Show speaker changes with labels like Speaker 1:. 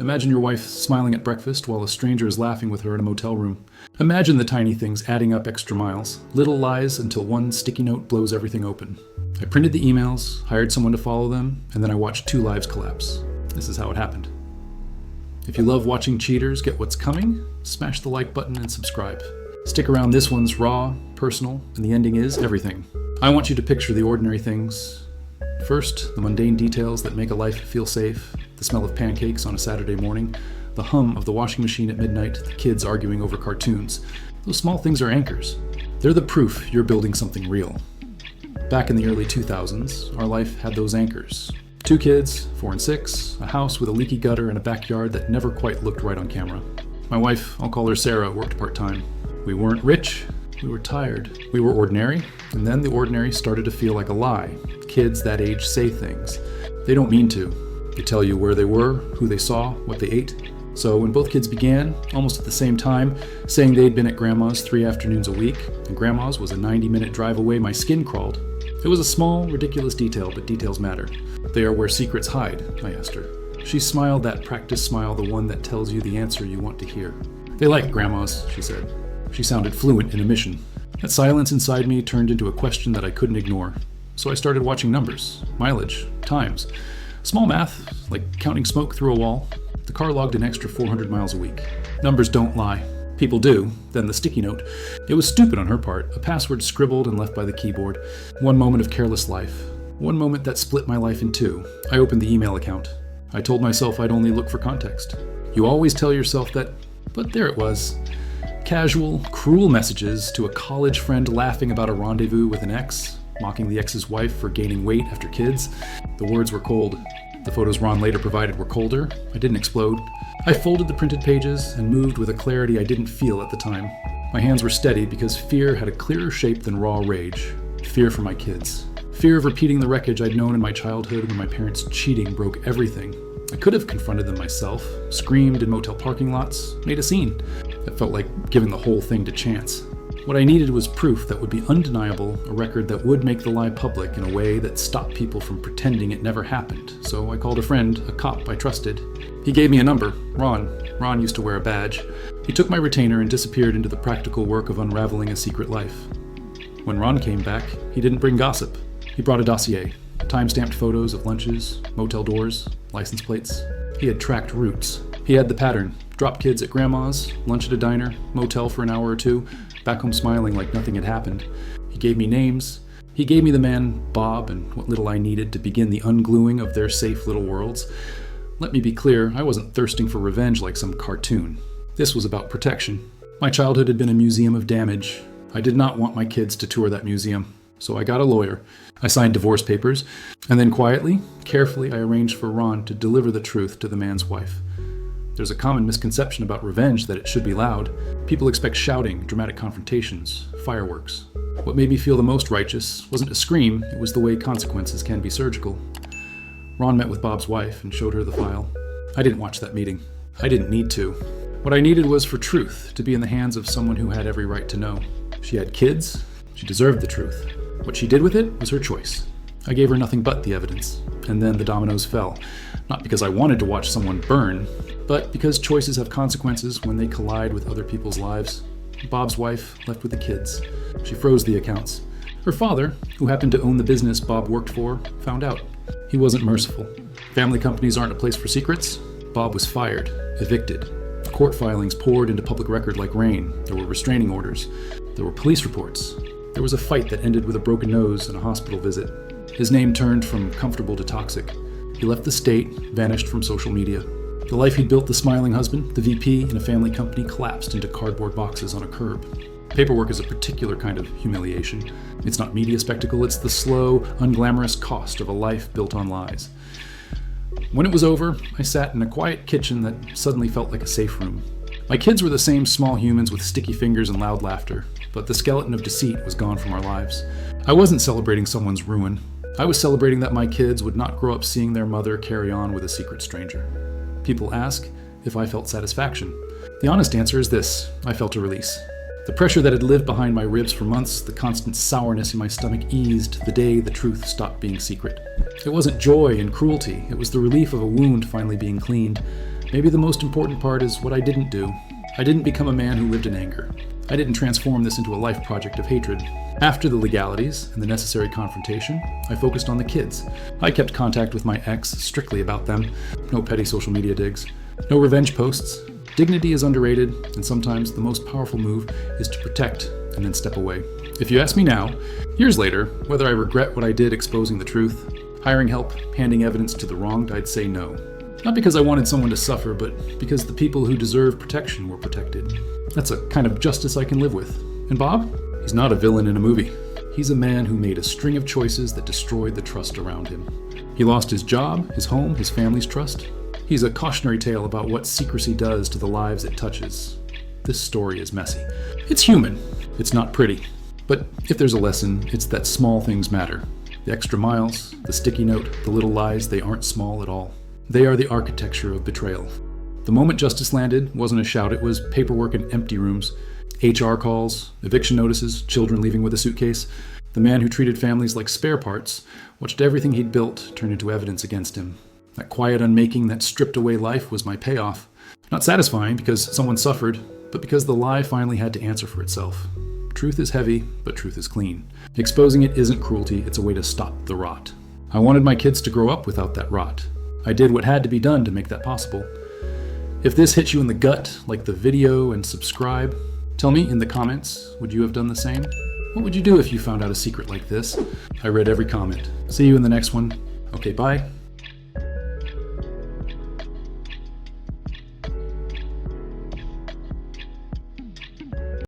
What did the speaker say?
Speaker 1: Imagine your wife smiling at breakfast while a stranger is laughing with her in a motel room. Imagine the tiny things adding up extra miles, little lies until one sticky note blows everything open. I printed the emails, hired someone to follow them, and then I watched 2 lives collapse. This is how it happened. If you love watching cheaters get what's coming, smash the like button and subscribe. Stick around, this one's raw, personal, and the ending is everything. I want you to picture the ordinary things. First, the mundane details that make a life feel safe, the smell of pancakes on a Saturday morning, the hum of the washing machine at midnight, the kids arguing over cartoons. Those small things are anchors. They're the proof you're building something real. Back in the early 2000s, our life had those anchors. 2 kids, 4 and 6, a house with a leaky gutter and a backyard that never quite looked right on camera. My wife, I'll call her Sarah, worked part-time. We weren't rich, we were tired. We were ordinary, and then the ordinary started to feel like a lie. Kids that age say things. They don't mean to. They tell you where they were, who they saw, what they ate. So when both kids began, almost at the same time, saying they'd been at Grandma's 3 afternoons a week, and Grandma's was a 90-minute drive away, my skin crawled. It was a small, ridiculous detail, but details matter. They are where secrets hide, I asked her. She smiled that practice smile, the one that tells you the answer you want to hear. They like Grandma's, she said. She sounded fluent in omission. That silence inside me turned into a question that I couldn't ignore. So I started watching numbers, mileage, times. Small math, like counting smoke through a wall. The car logged an extra 400 miles a week. Numbers don't lie. People do. Then the sticky note. It was stupid on her part, a password scribbled and left by the keyboard. One moment of careless life. One moment that split my life in 2. I opened the email account. I told myself I'd only look for context. You always tell yourself that, but there it was. Casual, cruel messages to a college friend laughing about a rendezvous with an ex, mocking the ex's wife for gaining weight after kids. The words were cold. The photos Ron later provided were colder. I didn't explode. I folded the printed pages and moved with a clarity I didn't feel at the time. My hands were steady because fear had a clearer shape than raw rage. Fear for my kids. Fear of repeating the wreckage I'd known in my childhood when my parents' cheating broke everything. I could have confronted them myself, screamed in motel parking lots, made a scene. It felt like giving the whole thing to chance. What I needed was proof that would be undeniable, a record that would make the lie public in a way that stopped people from pretending it never happened. So I called a friend, a cop I trusted. He gave me a number, Ron. Ron used to wear a badge. He took my retainer and disappeared into the practical work of unraveling a secret life. When Ron came back, he didn't bring gossip. He brought a dossier, time-stamped photos of lunches, motel doors, license plates. He had tracked routes. He had the pattern. Drop kids at Grandma's, lunch at a diner, motel for an hour or 2, back home smiling like nothing had happened. He gave me names. He gave me the man, Bob, and what little I needed to begin the ungluing of their safe little worlds. Let me be clear, I wasn't thirsting for revenge like some cartoon. This was about protection. My childhood had been a museum of damage. I did not want my kids to tour that museum. So I got a lawyer. I signed divorce papers, and then quietly, carefully, I arranged for Ron to deliver the truth to the man's wife. There's a common misconception about revenge that it should be loud. People expect shouting, dramatic confrontations, fireworks. What made me feel the most righteous wasn't a scream, it was the way consequences can be surgical. Ron met with Bob's wife and showed her the file. I didn't watch that meeting. I didn't need to. What I needed was for truth to be in the hands of someone who had every right to know. She had kids. She deserved the truth. What she did with it was her choice. I gave her nothing but the evidence, and then the dominoes fell. Not because I wanted to watch someone burn, but because choices have consequences when they collide with other people's lives. Bob's wife left with the kids. She froze the accounts. Her father, who happened to own the business Bob worked for, found out. He wasn't merciful. Family companies aren't a place for secrets. Bob was fired, evicted. Court filings poured into public record like rain. There were restraining orders. There were police reports. There was a fight that ended with a broken nose and a hospital visit. His name turned from comfortable to toxic. He left the state, vanished from social media. The life he'd built, the smiling husband, the VP in a family company, collapsed into cardboard boxes on a curb. Paperwork is a particular kind of humiliation. It's not media spectacle, it's the slow, unglamorous cost of a life built on lies. When it was over, I sat in a quiet kitchen that suddenly felt like a safe room. My kids were the same small humans with sticky fingers and loud laughter, but the skeleton of deceit was gone from our lives. I wasn't celebrating someone's ruin. I was celebrating that my kids would not grow up seeing their mother carry on with a secret stranger. People ask if I felt satisfaction. The honest answer is this: I felt a release. The pressure that had lived behind my ribs for months, the constant sourness in my stomach eased the day the truth stopped being secret. It wasn't joy and cruelty, it was the relief of a wound finally being cleaned. Maybe the most important part is what I didn't do. I didn't become a man who lived in anger. I didn't transform this into a life project of hatred. After the legalities and the necessary confrontation, I focused on the kids. I kept contact with my ex strictly about them. No petty social media digs. No revenge posts. Dignity is underrated, and sometimes the most powerful move is to protect and then step away. If you ask me now, years later, whether I regret what I did exposing the truth, hiring help, handing evidence to the wronged, I'd say no. Not because I wanted someone to suffer, but because the people who deserve protection were protected. That's a kind of justice I can live with. And Bob? He's not a villain in a movie. He's a man who made a string of choices that destroyed the trust around him. He lost his job, his home, his family's trust. He's a cautionary tale about what secrecy does to the lives it touches. This story is messy. It's human. It's not pretty. But if there's a lesson, it's that small things matter. The extra miles, the sticky note, the little lies, they aren't small at all. They are the architecture of betrayal. The moment justice landed wasn't a shout, it was paperwork in empty rooms, HR calls, eviction notices, children leaving with a suitcase. The man who treated families like spare parts watched everything he'd built turn into evidence against him. That quiet unmaking, that stripped away life was my payoff. Not satisfying because someone suffered, but because the lie finally had to answer for itself. Truth is heavy, but truth is clean. Exposing it isn't cruelty, it's a way to stop the rot. I wanted my kids to grow up without that rot. I did what had to be done to make that possible. If this hit you in the gut, like the video and subscribe. Tell me in the comments, would you have done the same? What would you do if you found out a secret like this? I read every comment. See you in the next one. Okay, bye.